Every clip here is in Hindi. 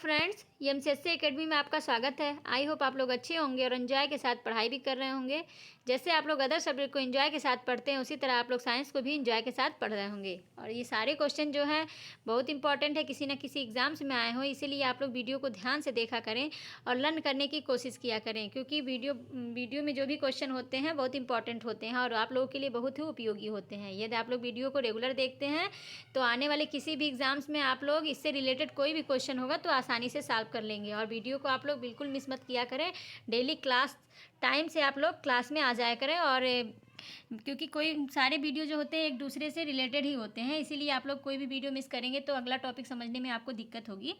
फ्रेंड्स, ये एमसीएससी एकेडमी में आपका स्वागत है। आई होप आप लोग अच्छे होंगे और एंजॉय के साथ पढ़ाई भी कर रहे होंगे। जैसे आप लोग अदर सब्जेक्ट को एंजॉय के साथ पढ़ते हैं, उसी तरह आप लोग साइंस को भी एंजॉय के साथ पढ़ रहे होंगे। और ये सारे क्वेश्चन जो हैं बहुत इंपॉर्टेंट है, किसी न किसी एग्जाम्स में आए हों, इसीलिए आप लोग वीडियो को ध्यान से देखा करें और लर्न करने की कोशिश किया करें, क्योंकि वीडियो में जो भी क्वेश्चन होते हैं बहुत इंपॉर्टेंट होते हैं और आप लोगों के लिए बहुत ही उपयोगी होते हैं। यदि आप लोग वीडियो को रेगुलर देखते हैं तो आने वाले किसी भी एग्जाम्स में आप लोग इससे रिलेटेड कोई भी क्वेश्चन होगा तो आसानी से सॉल्व कर लेंगे। और वीडियो को आप लोग बिल्कुल मिस मत किया करें। डेली क्लास टाइम से आप लोग क्लास में आ जाया करें, और क्योंकि कोई सारे वीडियो जो होते हैं एक दूसरे से रिलेटेड ही होते हैं, इसीलिए आप लोग कोई भी वीडियो मिस करेंगे तो अगला टॉपिक समझने में आपको दिक्कत होगी।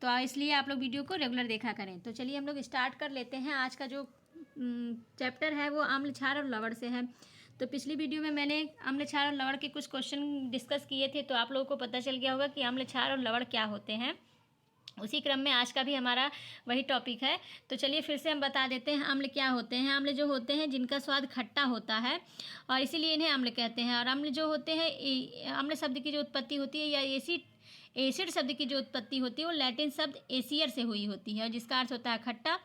तो इसलिए आप लोग वीडियो को रेगुलर देखा करें। तो चलिए हम लोग स्टार्ट कर लेते हैं। आज का जो चैप्टर है वो आम्ल क्षार और लवण से है। तो पिछली वीडियो में मैंने अम्ल क्षार और लवण के कुछ क्वेश्चन डिस्कस किए थे, तो आप लोगों को पता चल गया होगा कि अम्ल क्षार और लवण क्या होते हैं। उसी क्रम में आज का भी हमारा वही टॉपिक है। तो चलिए फिर से हम बता देते हैं अम्ल क्या होते हैं। अम्ल जो होते हैं जिनका स्वाद खट्टा होता है और इसीलिए इन्हें अम्ल कहते हैं। और अम्ल जो होते हैं, अम्ल शब्द की जो उत्पत्ति होती है या एसिड शब्द की जो उत्पत्ति होती है वो लैटिन शब्द एसियर से हुई होती है, जिसका अर्थ होता है खट्टा।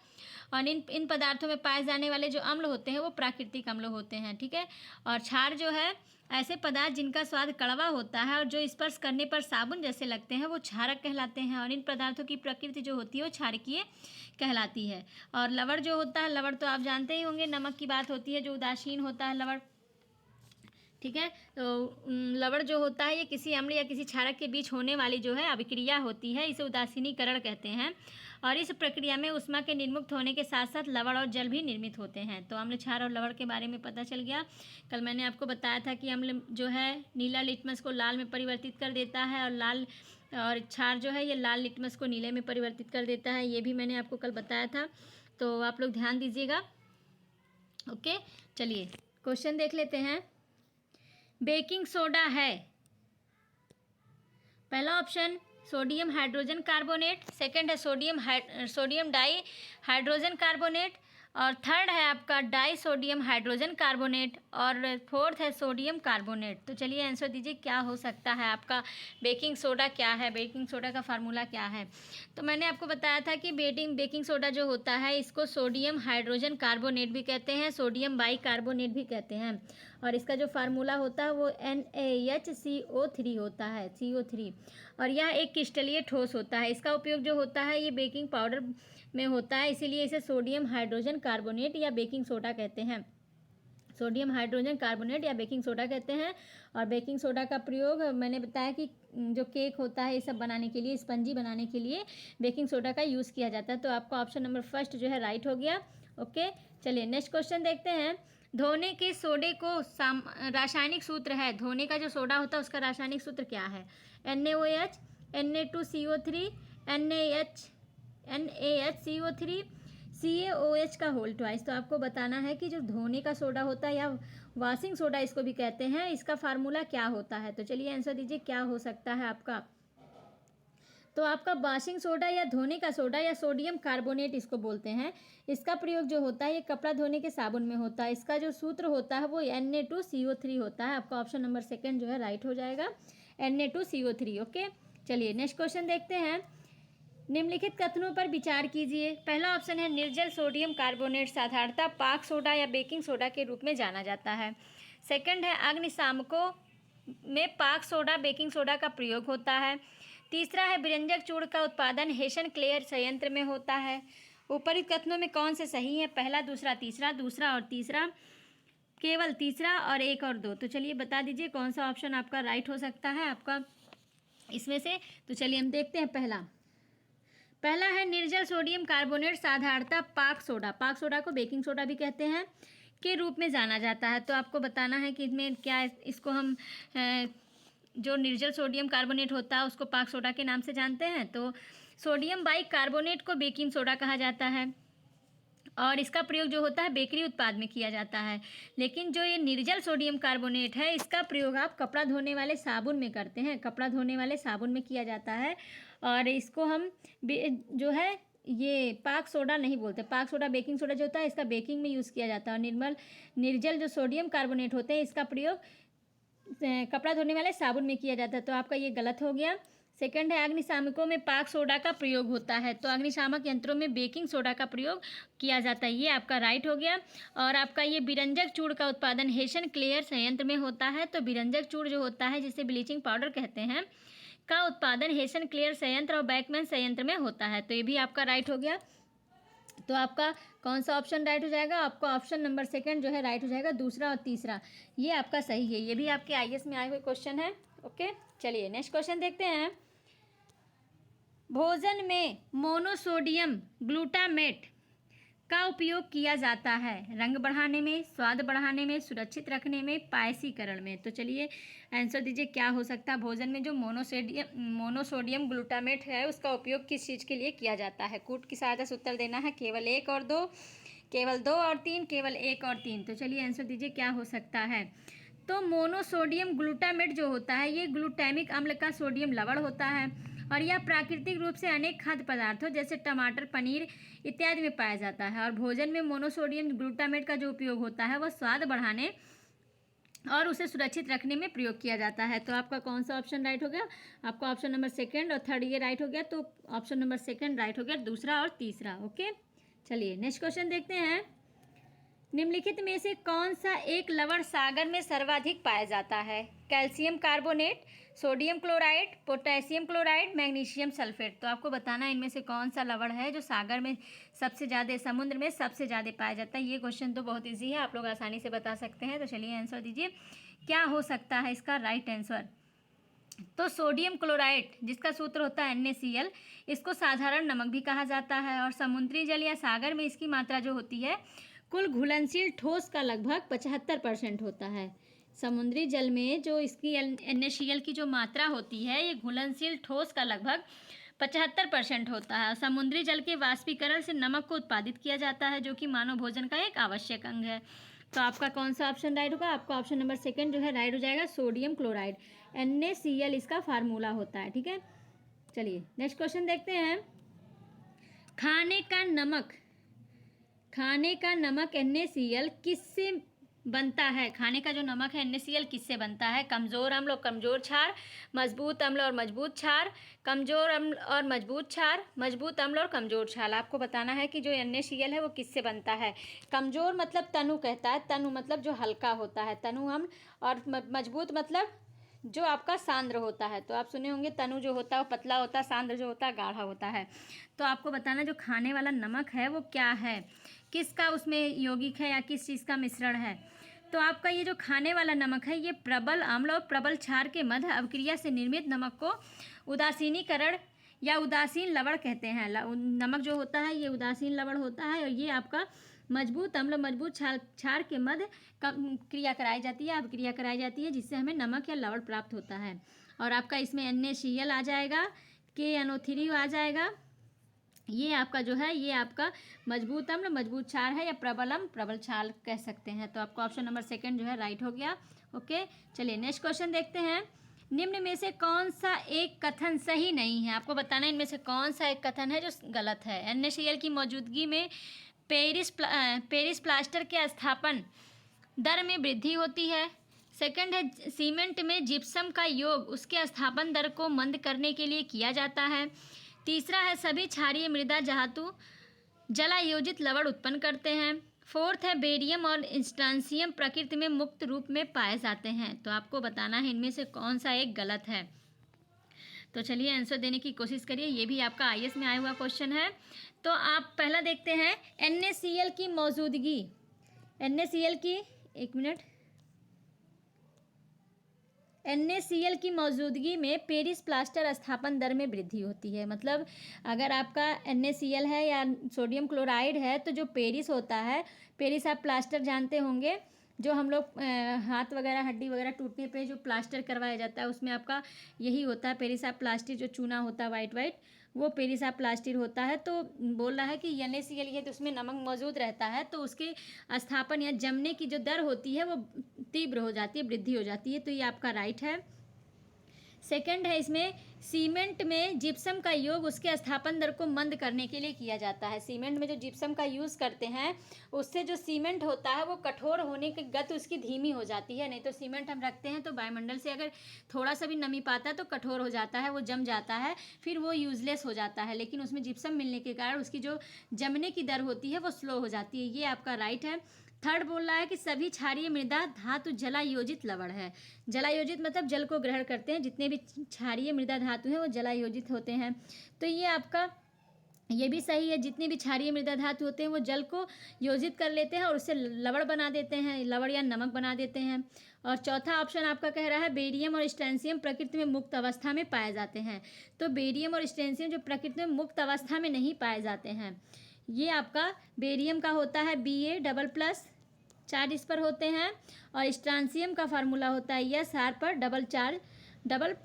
और इन पदार्थों में पाए जाने वाले जो अम्ल होते हैं वो प्राकृतिक अम्ल होते हैं, ठीक है। और क्षार जो है ऐसे पदार्थ जिनका स्वाद कड़वा होता है और जो स्पर्श करने पर साबुन जैसे लगते हैं वो क्षारक कहलाते हैं। और इन पदार्थों की प्रकृति जो होती है वो क्षारकीय कहलाती है। और लवण जो होता है, लवण तो आप जानते ही होंगे, नमक की बात होती है, जो उदासीन होता है लवण, ठीक है। तो लवण जो होता है ये किसी अम्ल या किसी क्षारक के बीच होने वाली जो है अभिक्रिया होती है, इसे उदासीनीकरण कहते हैं। और इस प्रक्रिया में ऊष्मा के निर्मुक्त होने के साथ साथ लवण और जल भी निर्मित होते हैं। तो अम्ल क्षार और लवण के बारे में पता चल गया। कल मैंने आपको बताया था कि अम्ल जो है नीला लिटमस को लाल में परिवर्तित कर देता है, और क्षार जो है ये लाल लिटमस को नीले में परिवर्तित कर देता है। ये भी मैंने आपको कल बताया था, तो आप लोग ध्यान दीजिएगा। ओके, चलिए क्वेश्चन देख लेते हैं। बेकिंग सोडा है, पहला option sodium hydrogen carbonate, second है सोडियम डाई हाइड्रोजन कार्बोनेट, और थर्ड है आपका डाई सोडियम हाइड्रोजन कार्बोनेट, और फोर्थ है सोडियम कार्बोनेट। तो चलिए आंसर दीजिए क्या हो सकता है आपका। बेकिंग सोडा क्या है, बेकिंग सोडा का फार्मूला क्या है। तो मैंने आपको बताया था कि बेकिंग सोडा जो होता है इसको सोडियम हाइड्रोजन कार्बोनेट भी कहते हैं, सोडियम बाई कार्बोनेट भी कहते हैं। और इसका जो फार्मूला होता है वो NaHCO3 होता है, CO3। और यह एक क्रिस्टलीय ठोस होता है। इसका उपयोग जो होता है ये बेकिंग पाउडर में होता है, इसीलिए इसे सोडियम हाइड्रोजन कार्बोनेट या बेकिंग सोडा कहते हैं। सोडियम हाइड्रोजन कार्बोनेट या बेकिंग सोडा कहते हैं। और बेकिंग सोडा का प्रयोग मैंने बताया कि जो केक होता है ये सब बनाने के लिए, स्पंजी बनाने के लिए बेकिंग सोडा का यूज़ किया जाता है। तो आपका ऑप्शन नंबर फर्स्ट जो है राइट हो गया। ओके, चलिए नेक्स्ट क्वेश्चन देखते हैं। धोने के सोडे को रासायनिक सूत्र है, धोने का जो सोडा होता है उसका रासायनिक सूत्र क्या है। NaOH, Na2CO3, NaHCO3, CaOH का होल ट्वाइस। तो आपको बताना है कि जो धोने का सोडा होता है या वॉशिंग सोडा इसको भी कहते हैं, इसका फार्मूला क्या होता है। तो चलिए आंसर दीजिए क्या हो सकता है आपका। तो आपका वॉशिंग सोडा या धोने का सोडा या सोडियम कार्बोनेट इसको बोलते हैं। इसका प्रयोग जो होता है ये कपड़ा धोने के साबुन में होता है। इसका जो सूत्र होता है वो Na2CO3 होता है। आपका ऑप्शन नंबर सेकंड जो है राइट हो जाएगा, Na2CO3। ओके, चलिए नेक्स्ट क्वेश्चन देखते हैं। निम्नलिखित कथनों पर विचार कीजिए। पहला ऑप्शन है निर्जल सोडियम कार्बोनेट साधारणतः पाक सोडा या बेकिंग सोडा के रूप में जाना जाता है। सेकंड है अग्निशामकों में पाक सोडा बेकिंग सोडा का प्रयोग होता है। तीसरा है व्यंजक चूर्ण का उत्पादन हेसन क्लेयर संयंत्र में होता है। ऊपरी कथनों में कौन से सही है। पहला, दूसरा, तीसरा, दूसरा और तीसरा, केवल तीसरा, और एक और दो। तो चलिए बता दीजिए कौन सा ऑप्शन आपका राइट हो सकता है आपका इसमें से। तो चलिए हम देखते हैं। पहला है निर्जल सोडियम कार्बोनेट साधारणतः पाक सोडा को बेकिंग सोडा भी कहते हैं के रूप में जाना जाता है। तो आपको बताना है कि इसमें क्या, इसको हम जो निर्जल सोडियम कार्बोनेट होता है उसको पाक सोडा के नाम से जानते हैं। तो सोडियम बाई कार्बोनेट को बेकिंग सोडा कहा जाता है और इसका प्रयोग जो होता है बेकरी उत्पाद में किया जाता है। लेकिन जो ये निर्जल सोडियम कार्बोनेट है इसका प्रयोग आप कपड़ा धोने वाले साबुन में करते हैं, कपड़ा धोने वाले साबुन में किया जाता है। और इसको हम जो है ये पाक सोडा नहीं बोलते। पाक सोडा बेकिंग सोडा जो होता है इसका बेकिंग में यूज़ किया जाता है। और निर्जल जो सोडियम कार्बोनेट होते हैं इसका प्रयोग कपड़ा धोने वाले साबुन में किया जाता है। तो आपका ये गलत हो गया। सेकंड है अग्निशामकों में पाक सोडा का प्रयोग होता है, तो अग्निशामक यंत्रों में बेकिंग सोडा का प्रयोग किया जाता है, ये आपका राइट हो गया। और आपका ये बिरंजक चूड़ का उत्पादन हेसन क्लेयर संयंत्र में होता है, तो बिरंजक चूड़ जो होता है जिसे ब्लीचिंग पाउडर कहते हैं का उत्पादन हेसन क्लेयर संयंत्र और बैकमैन संयंत्र में होता है, तो ये भी आपका राइट हो गया। तो आपका कौन सा ऑप्शन राइट हो जाएगा? आपका ऑप्शन नंबर सेकंड जो है राइट हो जाएगा, दूसरा और तीसरा ये आपका सही है। ये भी आपके आईएएस में आए हुए क्वेश्चन है। ओके, चलिए नेक्स्ट क्वेश्चन देखते हैं। भोजन में मोनोसोडियम ग्लूटामेट का उपयोग किया जाता है रंग बढ़ाने में, स्वाद बढ़ाने में, सुरक्षित रखने में, पायसीकरण में। तो चलिए आंसर दीजिए क्या हो सकता है। भोजन में जो मोनोसोडियम ग्लूटामेट है उसका उपयोग किस चीज़ के लिए किया जाता है? कूट की सहायता से उत्तर देना है, केवल 1 और 2, केवल 2 और 3, केवल 1 और 3। तो चलिए आंसर दीजिए क्या हो सकता है। तो मोनोसोडियम ग्लूटामेट जो होता है ये ग्लूटामिक अम्ल का सोडियम लवण होता है और यह प्राकृतिक रूप से अनेक खाद्य पदार्थों जैसे टमाटर, पनीर इत्यादि में पाया जाता है। और भोजन में मोनोसोडियम ग्लूटामेट का जो उपयोग होता है वह स्वाद बढ़ाने और उसे सुरक्षित रखने में प्रयोग किया जाता है। तो आपका कौन सा ऑप्शन राइट हो गया? आपका ऑप्शन नंबर सेकंड और थर्ड ये राइट हो गया, तो ऑप्शन नंबर सेकंड राइट हो गया, दूसरा और तीसरा। ओके, चलिए नेक्स्ट क्वेश्चन देखते हैं। निम्नलिखित में से कौन सा एक लवण सागर में सर्वाधिक पाया जाता है? Calcium carbonate, sodium chloride, potassium chloride, magnesium sulphate. तो आपको बताना है इनमें से कौन सा लवण है जो सागर में सबसे ज़्यादा, समुद्र में सबसे ज़्यादा पाया जाता है। ये क्वेश्चन तो बहुत ईजी है, आप लोग आसानी से बता सकते हैं। तो चलिए आंसर दीजिए क्या हो सकता है इसका राइट आंसर। तो सोडियम क्लोराइड जिसका सूत्र होता है NaCl, इसको साधारण नमक भी कहा जाता है और समुद्री जल या सागर में इसकी मात्रा जो होती है कुल घुलनशील ठोस का लगभग 75% होता है। समुद्री जल में जो इसकी NaCl की जो मात्रा होती है ये घुलनशील ठोस का लगभग 75% होता है। समुद्री जल के वाष्पीकरण से नमक को उत्पादित किया जाता है जो कि मानव भोजन का एक आवश्यक अंग है। तो आपका कौन सा ऑप्शन राइट होगा? आपका ऑप्शन नंबर सेकंड जो है राइट हो जाएगा, सोडियम क्लोराइड। NaCl इसका फार्मूला होता है। ठीक है, चलिए नेक्स्ट क्वेश्चन देखते हैं। खाने का नमक NaCl किससे बनता है? खाने का जो नमक है NaCl किससे बनता है? कमज़ोर अम्ल और कमज़ोर क्षार, मजबूत अम्ल और मजबूत क्षार, कमज़ोर अम्ल और मजबूत क्षार, मजबूत अम्ल और कमज़ोर क्षार। आपको बताना है कि जो NaCl है वो किससे बनता है। कमज़ोर मतलब तनु कहता है, तनु मतलब जो हल्का होता है, तनु अम्ल, और मजबूत मतलब जो आपका सांद्र होता है। तो आप सुने होंगे तनु जो होता है वो पतला होता है, सांद्र जो होता है गाढ़ा होता है। तो आपको बताना जो खाने वाला नमक है वो क्या है, किसका उसमें यौगिक है या किस चीज़ का मिश्रण है। तो आपका ये जो खाने वाला नमक है ये प्रबल अम्ल और प्रबल क्षार के मध्य अवक्रिया से निर्मित नमक को उदासीनीकरण या उदासीन लवण कहते हैं। नमक जो होता है ये उदासीन लवण होता है और ये आपका मजबूत अम्ल मजबूत क्षार के मध्य क्रिया कराई जाती है, अवक्रिया कराई जाती है, जिससे हमें नमक या लवण प्राप्त होता है। और आपका इसमें NaCl आ जाएगा, KNO3 आ जाएगा। ये आपका जो है ये आपका मजबूत अम्ल मजबूत क्षार है या प्रबल अम्ल प्रबल क्षार कह सकते हैं। तो आपका ऑप्शन नंबर सेकंड जो है राइट हो गया। ओके, चलिए नेक्स्ट क्वेश्चन देखते हैं। निम्न में से कौन सा एक कथन सही नहीं है? आपको बताना है इनमें से कौन सा एक कथन है जो गलत है। NaCl की मौजूदगी में पेरिस प्लास्टर के स्थापन दर में वृद्धि होती है। सेकंड है सीमेंट में जिप्सम का योग उसके स्थापन दर को मंद करने के लिए किया जाता है। तीसरा है सभी क्षारीय मृदा धातु जलायोजित लवण उत्पन्न करते हैं। फोर्थ है बेरियम और इंस्टांसियम प्रकृति में मुक्त रूप में पाए जाते हैं। तो आपको बताना है इनमें से कौन सा एक गलत है। तो चलिए आंसर देने की कोशिश करिए, ये भी आपका आईएएस में आया हुआ क्वेश्चन है। तो आप पहला देखते हैं NaCl की मौजूदगी, NaCl की एक मिनट, NaCl की मौजूदगी में पेरिस प्लास्टर स्थापन दर में वृद्धि होती है। मतलब अगर आपका NaCl है या सोडियम क्लोराइड है तो जो पेरिस होता है, पेरिस आप प्लास्टर जानते होंगे, जो हम लोग हाथ वगैरह हड्डी वगैरह टूटने पे जो प्लास्टर करवाया जाता है उसमें आपका यही होता है पेरिस आप प्लास्टिक, जो चूना होता है वाइट वाइट वो पेरिस आप प्लास्टिक होता है। तो बोल रहा है कि NaCl है तो उसमें नमक मौजूद रहता है तो उसके स्थापन या जमने की जो दर होती है वो तीव्र हो जाती है, वृद्धि हो जाती है। तो ये आपका राइट है। सेकंड है इसमें सीमेंट में जिप्सम का योग उसके स्थापन दर को मंद करने के लिए किया जाता है। सीमेंट में जो जिप्सम का यूज़ करते हैं उससे जो सीमेंट होता है वो कठोर होने की गति उसकी धीमी हो जाती है। नहीं तो सीमेंट हम रखते हैं तो वायुमंडल से अगर थोड़ा सा भी नमी पाता है तो कठोर हो जाता है, वो जम जाता है, फिर वो यूज़लेस हो जाता है। लेकिन उसमें जिप्सम मिलने के कारण उसकी जो जमने की दर होती है वो स्लो हो जाती है। ये आपका राइट है। थर्ड बोल रहा है कि सभी क्षारीय मृदा धातु जलायोजित लवण है। जलायोजित मतलब जल को ग्रहण करते हैं, जितने भी क्षारीय मृदा धातु हैं वो जलायोजित होते हैं। तो ये आपका ये भी सही है। जितने भी क्षारीय मृदा धातु होते हैं वो जल को योजित कर लेते हैं और उससे लवण बना देते हैं, लवण या नमक बना देते हैं। और चौथा ऑप्शन आपका कह रहा है बेरियम और स्ट्रेंशियम प्रकृति में मुक्त अवस्था में पाए जाते हैं। तो बेरियम और स्ट्रेंशियम जो प्रकृति में मुक्त अवस्था में नहीं पाए जाते हैं। ये आपका बेरियम का होता है Ba डबल प्लस चार्ज इस पर होते हैं, और स्ट्रांसियम का फार्मूला होता है SR पर डबल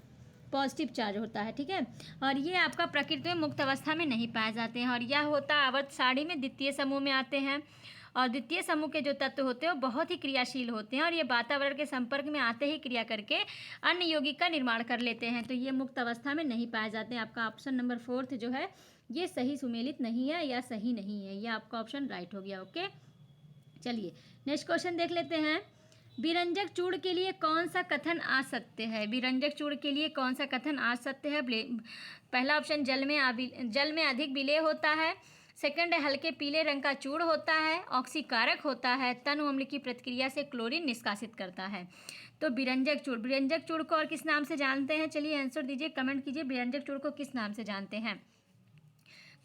पॉजिटिव चार्ज होता है। ठीक है, और ये आपका प्रकृति में मुक्त अवस्था में नहीं पाए जाते हैं। और यह होता है आवर्त सारणी में द्वितीय समूह में आते हैं। और द्वितीय समूह के जो तत्व होते हैं वो बहुत ही क्रियाशील होते हैं और ये वातावरण के संपर्क में आते ही क्रिया करके अन्य यौगिक का निर्माण कर लेते हैं। तो ये मुक्त अवस्था में नहीं पाए जाते हैं। आपका ऑप्शन नंबर 4 जो है ये सही सुमेलित नहीं है या सही नहीं है। ये आपका ऑप्शन राइट हो गया। ओके, चलिए नेक्स्ट क्वेश्चन देख लेते हैं। विरंजक चूर्ण के लिए कौन सा कथन आ सकते हैं? विरंजक चूर्ण के लिए कौन सा कथन आ सकते हैं? पहला ऑप्शन जल में अधिक विलेय होता है। सेकंड है हल्के पीले रंग का चूर्ण होता है, ऑक्सीकारक होता है, तनु अम्ल की प्रतिक्रिया से क्लोरीन निष्कासित करता है। तो विरंजक चूर्ण को और किस नाम से जानते हैं? चलिए आंसर दीजिए, कमेंट कीजिए, विरंजक चूर्ण को किस नाम से जानते हैं?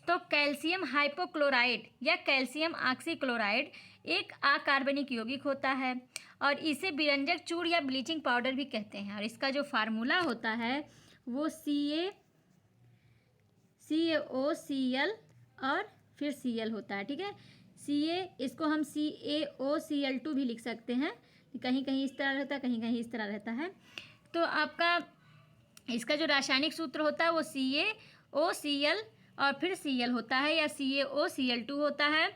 तो कैल्शियम हाइपोक्लोराइड या कैल्शियम ऑक्सीक्लोराइड एक अकार्बनिक यौगिक होता है और इसे विरंजक चूर्ण या ब्लीचिंग पाउडर भी कहते हैं। और इसका जो फार्मूला होता है वो CaOCl और फिर Cl होता है। ठीक है, इसको हम CaOCl2 भी लिख सकते हैं। कहीं कहीं इस तरह रहता है, कहीं कहीं इस तरह रहता है। तो आपका इसका जो रासायनिक सूत्र होता है वो CaOCl और फिर Cl होता है या CaOCl2 होता है।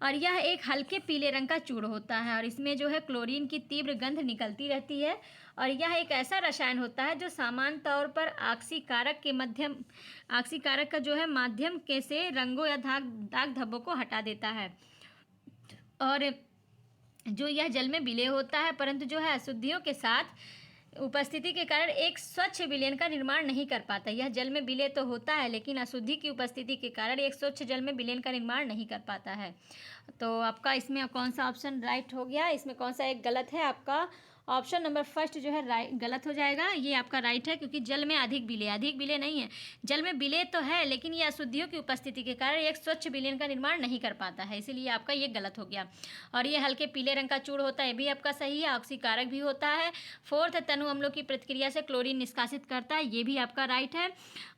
और यह एक हल्के पीले रंग का चूर्ण होता है और इसमें जो है क्लोरीन की तीव्र गंध निकलती रहती है। और यह एक ऐसा रसायन होता है जो सामान्य तौर पर ऑक्सीकारक का जो है माध्यम के से रंगों या दाग धब्बों को हटा देता है। और जो यह जल में विलेय होता है, परंतु जो है अशुद्धियों के साथ उपस्थिति के कारण एक स्वच्छ विलयन का निर्माण नहीं कर पाता। यह जल में विलय तो होता है लेकिन अशुद्धि की उपस्थिति के कारण एक स्वच्छ जल में विलयन का निर्माण नहीं कर पाता है। तो आपका इसमें कौन सा ऑप्शन राइट हो गया? इसमें कौन सा एक गलत है? आपका ऑप्शन नंबर फर्स्ट जो है राइट गलत हो जाएगा। ये आपका राइट है क्योंकि जल में अधिक विलय नहीं है। जल में विलय तो है लेकिन ये अशुद्धियों की उपस्थिति के कारण एक स्वच्छ विलयन का निर्माण नहीं कर पाता है, इसीलिए आपका ये गलत हो गया। और ये हल्के पीले रंग का चूर्ण होता है, ये भी आपका सही है। ऑक्सीकारक भी होता है। फोर्थ, तनु अम्लों की प्रतिक्रिया से क्लोरीन निष्कासित करता है, ये भी आपका राइट है।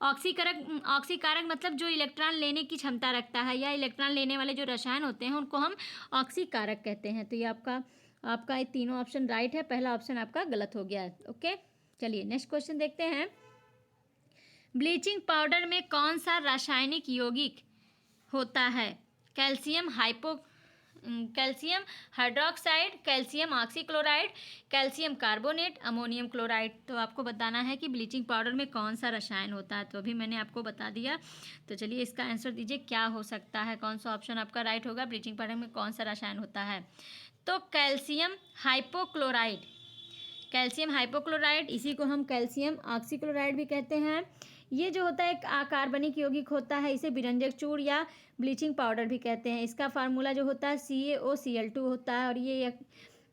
ऑक्सीकारक मतलब जो इलेक्ट्रॉन लेने की क्षमता रखता है या इलेक्ट्रॉन लेने वाले जो रसायन होते हैं उनको हम ऑक्सीकारक कहते हैं। तो ये आपका ये तीनों ऑप्शन राइट है, पहला ऑप्शन आपका गलत हो गया है। ओके, चलिए नेक्स्ट क्वेश्चन देखते हैं। ब्लीचिंग पाउडर में कौन सा रासायनिक यौगिक होता है? Calcium hydroxide, calcium oxychloride, calcium carbonate, ammonium chloride. तो आपको बताना है कि ब्लीचिंग पाउडर में कौन सा रसायन होता है। तो अभी मैंने आपको बता दिया। तो चलिए इसका आंसर दीजिए, क्या हो सकता है, कौन सा ऑप्शन आपका राइट होगा? ब्लीचिंग पाउडर में कौन सा रसायन होता है? तो कैल्शियम हाइपोक्लोराइड, इसी को हम कैल्शियम ऑक्सीक्लोराइड भी कहते हैं। ये जो होता है एक अकार्बनिक यौगिक होता है, इसे विरंजक चूर्ण या ब्लीचिंग पाउडर भी कहते हैं। इसका फार्मूला जो होता है CaOCl2 होता है और ये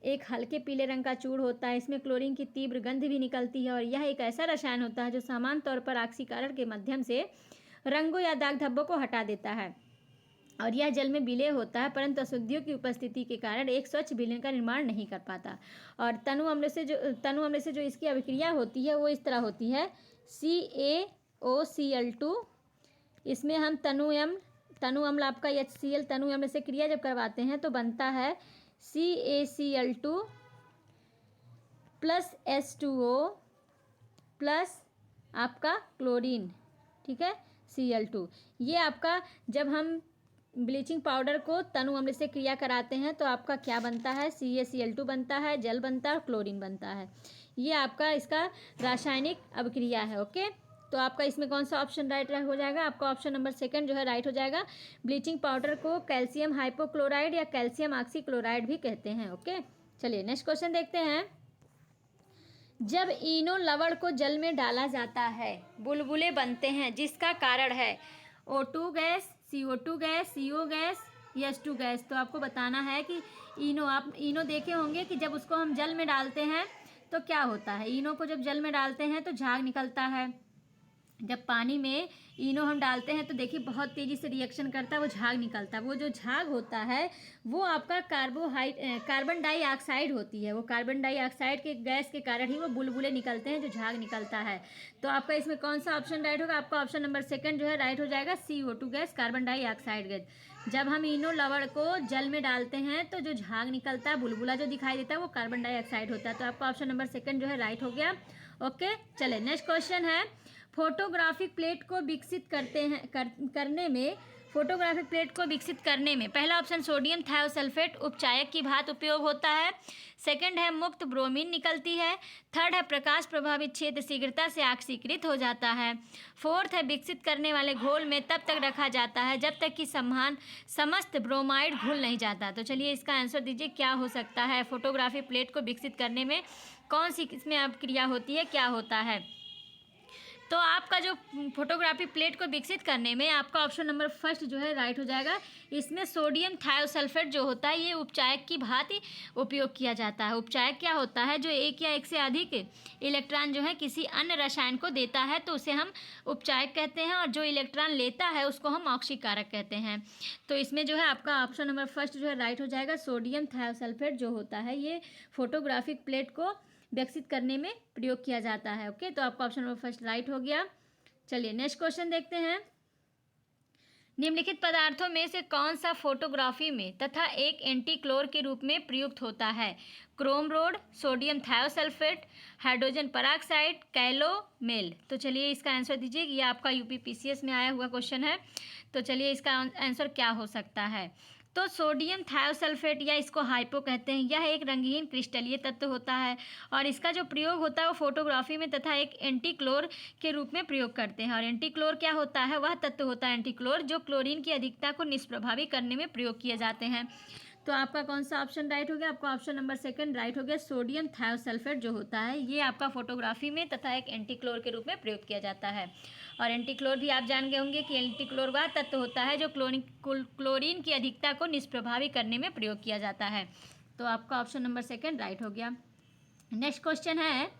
एक हल्के पीले रंग का चूर्ण होता है। इसमें क्लोरीन की तीव्र गंध भी निकलती है और यह एक ऐसा रसायन होता है जो सामान्य तौर पर ऑक्सीकरण के माध्यम से रंगों या दाग धब्बों को हटा देता है। और यह जल में विलय होता है परंतु अशुद्धियों की उपस्थिति के कारण एक स्वच्छ विलयन का निर्माण नहीं कर पाता। और तनु अम्ल से जो इसकी अभिक्रिया होती है वो इस तरह होती है CaOCl2। इसमें हम तनु अम्ल आपका HCl तनु अम्ल से क्रिया जब करवाते हैं तो बनता है CaCl2 प्लस H2O प्लस आपका क्लोरीन। ठीक है, Cl2। ये आपका जब हम ब्लीचिंग पाउडर को तनु अम्ल से क्रिया कराते हैं तो आपका क्या बनता है? CaCl2 बनता है, जल बनता है और क्लोरीन बनता है। ये आपका इसका रासायनिक अभिक्रिया है। ओके, तो आपका इसमें कौन सा ऑप्शन राइट हो जाएगा? आपका ऑप्शन नंबर सेकंड जो है राइट हो जाएगा। ब्लीचिंग पाउडर को कैल्शियम हाइपोक्लोराइड या कैल्शियम ऑक्सीक्लोराइड भी कहते हैं। ओके, चलिए नेक्स्ट क्वेश्चन देखते हैं। जब इनो लवण को जल में डाला जाता है बुलबुले बनते हैं, जिसका कारण है O2 gas, CO2 gas, CO gas, H2 gas. तो आपको बताना है कि इनो, आप इनो देखे होंगे कि जब उसको हम जल में डालते हैं तो क्या होता है। इनो को जब जल में डालते हैं तो झाग निकलता है। जब पानी में इनो हम डालते हैं तो देखिए बहुत तेज़ी से रिएक्शन करता है, वो झाग निकलता है। वो जो झाग होता है वो आपका कार्बन डाइऑक्साइड होती है। वो कार्बन डाइऑक्साइड के गैस के कारण ही वो बुलबुले निकलते हैं, जो झाग निकलता है। तो आपका इसमें कौन सा ऑप्शन राइट होगा? आपका ऑप्शन नंबर सेकंड जो है राइट हो जाएगा, CO2 gas, carbon dioxide gas. जब हम इनो लवण को जल में डालते हैं तो जो झाग निकलता है, बुलबुला जो दिखाई देता है, वो कार्बन डाइऑक्साइड होता है। तो आपका ऑप्शन नंबर सेकंड जो है राइट हो गया। ओके, चले नेक्स्ट क्वेश्चन है। फोटोग्राफिक प्लेट को विकसित करने में पहला ऑप्शन सोडियम थायोसल्फेट उपचायक की भांति उपयोग होता है। सेकंड है मुक्त ब्रोमीन निकलती है। थर्ड है प्रकाश प्रभावित क्षेत्र शीघ्रता से ऑक्सीकृत हो जाता है। फोर्थ है विकसित करने वाले घोल में तब तक रखा जाता है जब तक कि समस्त ब्रोमाइड घुल नहीं जाता। तो चलिए इसका आंसर दीजिए, क्या हो सकता है? फोटोग्राफी प्लेट को विकसित करने में कौन सी इसमें अभिक्रिया होती है, क्या होता है? तो आपका जो फोटोग्राफी प्लेट को विकसित करने में आपका ऑप्शन नंबर फर्स्ट जो है राइट हो जाएगा। इसमें सोडियम थायोसल्फेट जो होता है ये उपचायक की भांति उपयोग किया जाता है। उपचायक क्या होता है? जो एक या एक से अधिक इलेक्ट्रॉन जो है किसी अन्य रसायन को देता है तो उसे हम उपचायक कहते हैं, और जो इलेक्ट्रॉन लेता है उसको हम ऑक्सीकारक कहते हैं। तो इसमें जो है आपका ऑप्शन नंबर फर्स्ट जो है राइट हो जाएगा। सोडियम थायोसल्फेट जो होता है ये फोटोग्राफिक प्लेट को विकसित करने में प्रयोग किया जाता है। ओके, तो आपका ऑप्शन नंबर फर्स्ट राइट हो गया। चलिए नेक्स्ट क्वेश्चन देखते हैं। निम्नलिखित पदार्थों में से कौन सा फोटोग्राफी में तथा एक एंटीक्लोर के रूप में प्रयुक्त होता है? Chrome rod, sodium thiosulphate, hydrogen peroxide, calomel. तो चलिए इसका आंसर दीजिए। ये आपका UPPCS में आया हुआ क्वेश्चन है। तो चलिए इसका आंसर क्या हो सकता है? तो सोडियम थायोसल्फेट या इसको हाइपो कहते हैं, यह एक रंगहीन क्रिस्टलीय तत्व होता है और इसका जो प्रयोग होता है वो फोटोग्राफी में तथा एक एंटीक्लोर के रूप में प्रयोग करते हैं। और एंटीक्लोर क्या होता है? वह तत्व होता है एंटीक्लोर जो क्लोरीन की अधिकता को निष्प्रभावी करने में प्रयोग किए जाते हैं। तो आपका कौन सा ऑप्शन राइट हो गया? आपका ऑप्शन नंबर सेकंड राइट हो गया। सोडियम थायोसल्फेट जो होता है ये आपका फोटोग्राफी में तथा एक एंटीक्लोर के रूप में प्रयोग किया जाता है। और एंटीक्लोर भी आप जान गए होंगे कि एंटीक्लोर वह तत्व होता है जो क्लोरीन की अधिकता को निष्प्रभावी करने में प्रयोग किया जाता है। तो आपका ऑप्शन नंबर सेकंड राइट हो गया। नेक्स्ट क्वेश्चन है,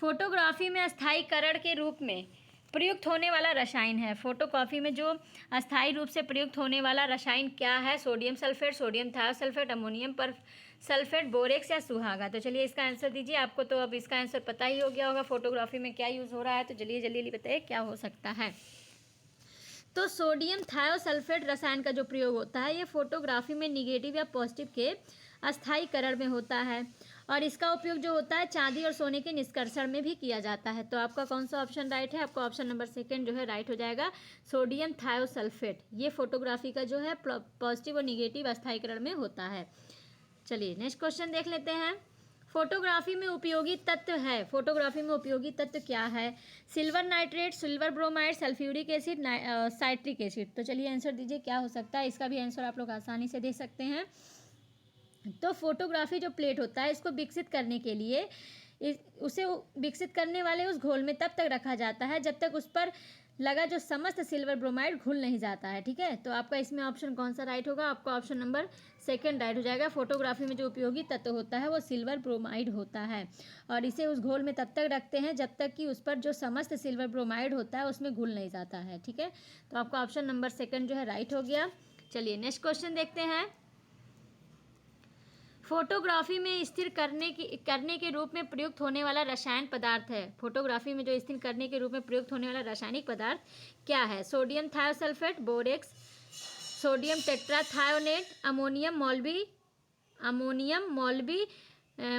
फोटोग्राफी में अस्थायीकरण के रूप में प्रयुक्त होने वाला रसायन है। फोटोकॉपी में जो अस्थायी रूप से प्रयुक्त होने वाला रसायन क्या है? Sodium sulphate, sodium thiosulphate, ammonium पर सल्फेट, बोरेक्स या सुहागा। तो चलिए इसका आंसर दीजिए। आपको तो अब इसका आंसर पता ही हो गया होगा फोटोग्राफी में क्या यूज़ हो रहा है। तो चलिए जल्दी जल्दी बताइए क्या हो सकता है। तो सोडियम थायोसल्फेट रसायन का जो प्रयोग होता है ये फोटोग्राफी में निगेटिव या पॉजिटिव के अस्थायीकरण में होता है और इसका उपयोग जो होता है चांदी और सोने के निष्कर्षण में भी किया जाता है। तो आपका कौन सा ऑप्शन राइट है? आपका ऑप्शन नंबर सेकंड जो है राइट हो जाएगा। सोडियम थायोसल्फेट ये फोटोग्राफी का जो है पॉजिटिव और निगेटिव अस्थायीकरण में होता है। चलिए नेक्स्ट क्वेश्चन देख लेते हैं। फोटोग्राफी में उपयोगी तत्व है। फोटोग्राफी में उपयोगी तत्व क्या है? Silver nitrate, silver bromide, sulphuric acid, citric acid. तो चलिए आंसर दीजिए क्या हो सकता है। इसका भी आंसर आप लोग आसानी से दे सकते हैं। तो फोटोग्राफी जो प्लेट होता है इसको विकसित करने के लिए उसे विकसित करने वाले उस घोल में तब तक रखा जाता है जब तक उस पर लगा जो समस्त सिल्वर ब्रोमाइड घुल नहीं जाता है। ठीक है, तो आपका इसमें ऑप्शन कौन सा राइट होगा? आपका ऑप्शन नंबर सेकंड राइट हो जाएगा। फोटोग्राफी में जो उपयोगी तत्व होता है वो सिल्वर ब्रोमाइड होता है और इसे उस घोल में तब तक रखते हैं जब तक कि उस पर जो समस्त सिल्वर ब्रोमाइड होता है उसमें घुल नहीं जाता है। ठीक है, तो आपका ऑप्शन नंबर सेकंड जो है राइट हो गया। चलिए नेक्स्ट क्वेश्चन देखते हैं। फोटोग्राफी में स्थिर करने के रूप में प्रयुक्त होने वाला रसायन पदार्थ है। फोटोग्राफी में जो स्थिर करने के रूप में प्रयुक्त होने वाला रासायनिक पदार्थ क्या है? Sodium thiosulphate, borax, sodium tetrathionate, ammonium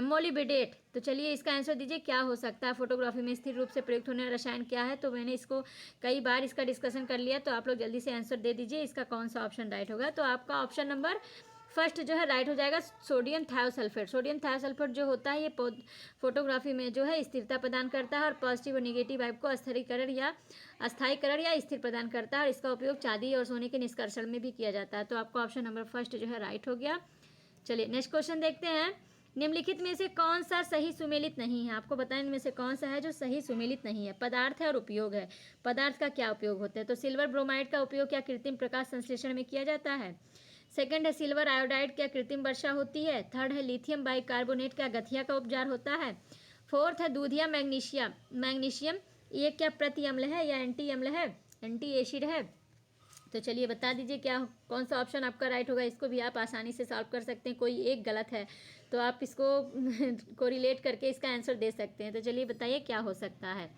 molybdate. तो चलिए इसका आंसर दीजिए क्या हो सकता है। फोटोग्राफी में स्थिर रूप से प्रयुक्त होने वाला रसायन क्या है? तो मैंने इसको कई बार इसका डिस्कशन कर लिया, तो आप लोग जल्दी से आंसर दे दीजिए इसका कौन सा ऑप्शन राइट होगा। तो आपका ऑप्शन नंबर फर्स्ट जो है राइट हो जाएगा सोडियम थायोसल्फेट। सोडियम थायोसल्फेट जो होता है ये फोटोग्राफी में जो है स्थिरता प्रदान करता है और पॉजिटिव और निगेटिव वाइब को अस्थायीकरण या स्थिर प्रदान करता है और इसका उपयोग चांदी और सोने के निष्कर्षण में भी किया जाता है। तो आपका ऑप्शन नंबर फर्स्ट जो है राइट हो गया। चलिए नेक्स्ट क्वेश्चन देखते हैं। निम्नलिखित में से कौन सा सही सुमेलित नहीं है? आपको बताएं इनमें से कौन सा है जो सही सुमेलित नहीं है। पदार्थ है और उपयोग है। पदार्थ का क्या उपयोग होता है? तो सिल्वर ब्रोमाइड का उपयोग क्या कृत्रिम प्रकाश संश्लेषण में किया जाता है? सेकंड है सिल्वर आयोडाइड क्या कृत्रिम वर्षा होती है? थर्ड है लिथियम बाइकार्बोनेट क्या गठिया का उपचार होता है? फोर्थ है दूधिया मैग्नीशियम ये क्या प्रति अम्ल है या एंटी अम्ल है, एंटी एसिड है? तो चलिए बता दीजिए क्या कौन सा ऑप्शन आपका राइट होगा। इसको भी आप आसानी से सॉल्व कर सकते हैं, कोई एक गलत है तो आप इसको कोरिलेट करके इसका आंसर दे सकते हैं। तो चलिए बताइए क्या हो सकता है।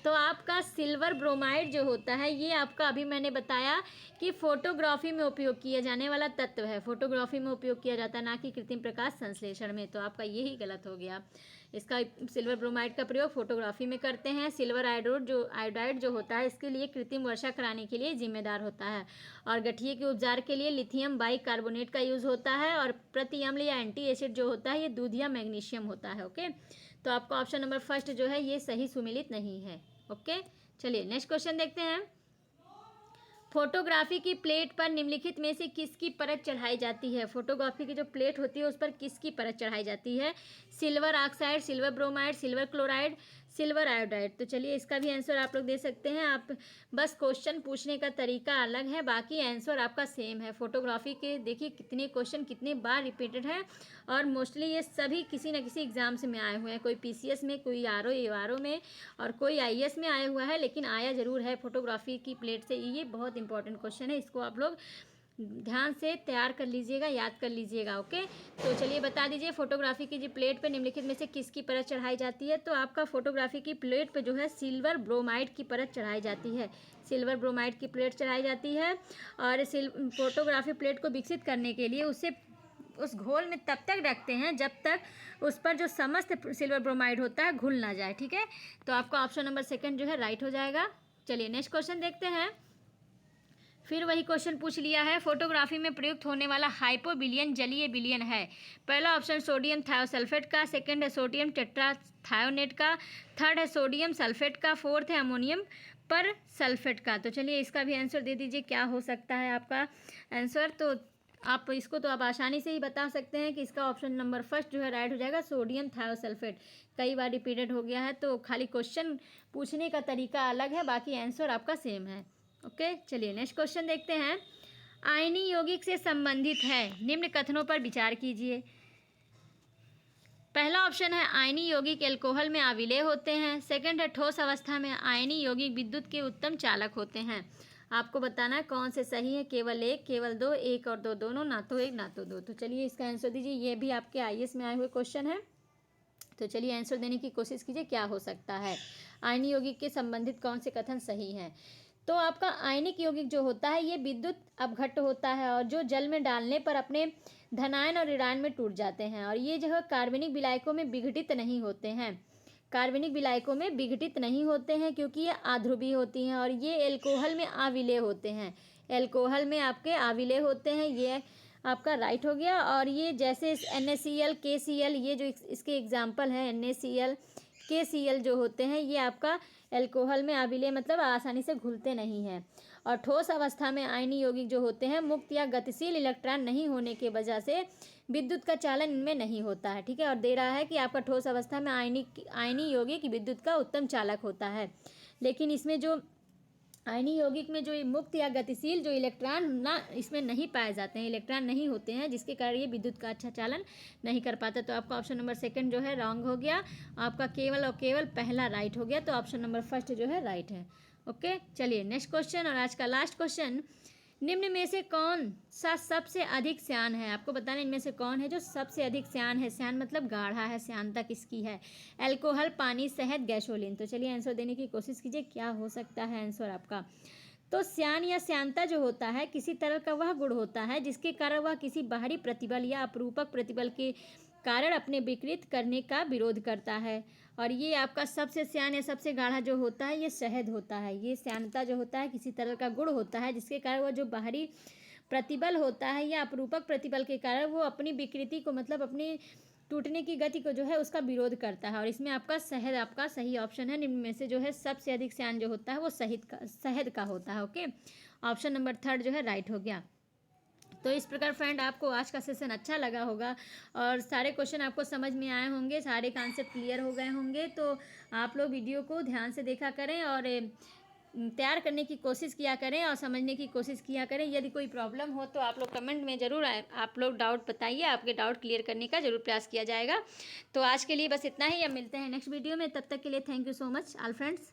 तो आपका सिल्वर ब्रोमाइड जो होता है ये आपका अभी मैंने बताया कि फोटोग्राफी में उपयोग किया जाने वाला तत्व है। फोटोग्राफी में उपयोग किया जाता है ना कि कृत्रिम प्रकाश संश्लेषण में। तो आपका यही गलत हो गया। इसका सिल्वर ब्रोमाइड का प्रयोग फोटोग्राफी में करते हैं। सिल्वर आयोडाइड जो होता है इसके लिए कृत्रिम वर्षा कराने के लिए जिम्मेदार होता है और गठिए के उपचार के लिए लिथियम बाइकार्बोनेट का यूज़ होता है और प्रति अम्ल या एंटी एसिड जो होता है ये दूधिया मैग्नीशियम होता है। ओके, तो आपका ऑप्शन नंबर फर्स्ट जो है ये सही सुमेलित नहीं है। ओके, चलिए नेक्स्ट क्वेश्चन देखते हैं। फोटोग्राफी की प्लेट पर निम्नलिखित में से किसकी परत चढ़ाई जाती है? फोटोग्राफी की जो प्लेट होती है उस पर किसकी परत चढ़ाई जाती है? Silver oxide, silver bromide, silver chloride, silver iodide. तो चलिए इसका भी आंसर आप लोग दे सकते हैं। आप बस क्वेश्चन पूछने का तरीका अलग है, बाकी आंसर आपका सेम है। फोटोग्राफी के देखिए कितने क्वेश्चन कितने बार रिपीटेड है और मोस्टली ये सभी किसी न किसी एग्जाम से में आए हुए हैं। कोई पीसीएस में, कोई आरओ में और कोई आईएएस में आया हुआ है, लेकिन आया जरूर है फोटोग्राफी की प्लेट से। ये बहुत इंपॉर्टेंट क्वेश्चन है, इसको आप लोग ध्यान से तैयार कर लीजिएगा, याद कर लीजिएगा। ओके, तो चलिए बता दीजिए फोटोग्राफी की जो प्लेट पे निम्नलिखित में से किसकी परत चढ़ाई जाती है? तो आपका फोटोग्राफी की प्लेट पे जो है सिल्वर ब्रोमाइड की परत चढ़ाई जाती है। सिल्वर ब्रोमाइड की प्लेट चढ़ाई जाती है और फोटोग्राफी प्लेट को विकसित करने के लिए उस घोल में तब तक रखते हैं जब तक उस पर जो समस्त सिल्वर ब्रोमाइड होता है घुल ना जाए। ठीक है, तो आपका ऑप्शन नंबर सेकंड जो है राइट हो जाएगा। चलिए नेक्स्ट क्वेश्चन देखते हैं। फिर वही क्वेश्चन पूछ लिया है। फोटोग्राफी में प्रयुक्त होने वाला हाइपोबिलियन जलीय विलयन है। पहला ऑप्शन सोडियम थायोसल्फेट का, सेकंड है सोडियम टेट्राथायोनेट का, थर्ड है सोडियम सल्फेट का, फोर्थ है अमोनियम पर सल्फेट का। तो चलिए इसका भी आंसर दे दीजिए क्या हो सकता है आपका आंसर। तो आप इसको तो आप आसानी से ही बता सकते हैं कि इसका ऑप्शन नंबर फर्स्ट जो है राइट हो जाएगा, सोडियम थायोसल्फेट। कई बार रिपीटेड हो गया है तो खाली क्वेश्चन पूछने का तरीका अलग है, बाकी आंसर आपका सेम है। ओके, चलिए नेक्स्ट क्वेश्चन देखते हैं। आयनी यौगिक से संबंधित है, निम्न कथनों पर विचार कीजिए। पहला ऑप्शन है आयनी यौगिक एल्कोहल में अविलेय होते हैं। सेकंड है ठोस अवस्था में आयनी यौगिक विद्युत के उत्तम चालक होते हैं। आपको बताना है कौन से सही है, केवल एक, केवल दो, एक और दो, दोनों, ना तो एक ना तो दो। तो चलिए इसका आंसर दीजिए। ये भी आपके आईएएस में आए हुए क्वेश्चन है, तो चलिए आंसर देने की कोशिश कीजिए क्या हो सकता है। आयनी यौगिक के संबंधित कौन से कथन सही हैं? तो आपका आयनिक यौगिक जो होता है ये विद्युत अपघट्ट होता है और जो जल में डालने पर अपने धनायन और ऋणायन में टूट जाते हैं और ये जो है कार्बनिक विलायकों में विघटित नहीं होते हैं। कार्बनिक विलायकों में विघटित नहीं होते हैं क्योंकि ये आध्रुवीय होती हैं और ये एल्कोहल में अविलेय होते हैं। एल्कोहल में आपके अविलेय होते हैं, ये आपका राइट हो गया। और ये जैसे NaCl, KCl ये जो इसके एग्जाम्पल हैं, NaCl, KCl जो होते हैं ये आपका एल्कोहल में अविलेय मतलब आसानी से घुलते नहीं हैं। और ठोस अवस्था में आयनी यौगिक जो होते हैं मुक्त या गतिशील इलेक्ट्रॉन नहीं होने के वजह से विद्युत का चालन इनमें नहीं होता है। ठीक है, और दे रहा है कि आपका ठोस अवस्था में आयनी यौगिक विद्युत का उत्तम चालक होता है, लेकिन इसमें जो आयनी यौगिक में जो मुक्त या गतिशील जो इलेक्ट्रॉन ना इसमें नहीं पाए जाते हैं, इलेक्ट्रॉन नहीं होते हैं, जिसके कारण ये विद्युत का अच्छा चालन नहीं कर पाता। तो आपका ऑप्शन नंबर सेकंड जो है रॉन्ग हो गया। आपका केवल और केवल पहला राइट हो गया, तो ऑप्शन नंबर फर्स्ट जो है राइट है। ओके, चलिए नेक्स्ट क्वेश्चन और आज का लास्ट क्वेश्चन। निम्न में से कौन सा सबसे अधिक श्यान है? आपको बताना इनमें से कौन है जो सबसे अधिक श्यान है। श्यान मतलब गाढ़ा है, श्यानता किसकी है? अल्कोहल, पानी, शहद, गैसोलीन। तो चलिए आंसर देने की कोशिश कीजिए क्या हो सकता है आंसर आपका। तो श्यान या श्यानता जो होता है किसी तरह का वह गुण होता है जिसके कारण वह किसी बाहरी प्रतिबल या अपरूपक प्रतिबल के कारण अपने विकृत करने का विरोध करता है। और ये आपका सबसे श्यान या सबसे गाढ़ा जो होता है ये शहद होता है। ये श्यानता जो होता है किसी तरह का गुण होता है जिसके कारण वह जो बाहरी प्रतिबल होता है या अपरूपक प्रतिबल के कारण वो अपनी विकृति को मतलब अपनी टूटने की गति को जो है उसका विरोध करता है। और इसमें आपका शहद आपका सही ऑप्शन है। निम्न में से जो है सबसे अधिक श्यान जो होता है वो शहद का होता है। ओके, ऑप्शन नंबर 3 जो है राइट हो गया। तो इस प्रकार फ्रेंड आपको आज का सेशन अच्छा लगा होगा और सारे क्वेश्चन आपको समझ में आए होंगे, सारे कॉन्सेप्ट क्लियर हो गए होंगे। तो आप लोग वीडियो को ध्यान से देखा करें और तैयार करने की कोशिश किया करें और समझने की कोशिश किया करें। यदि कोई प्रॉब्लम हो तो आप लोग कमेंट में ज़रूर आप लोग डाउट बताइए, आपके डाउट क्लियर करने का ज़रूर प्रयास किया जाएगा। तो आज के लिए बस इतना ही, अब मिलते हैं नेक्स्ट वीडियो में। तब तक के लिए thank you so much all friends.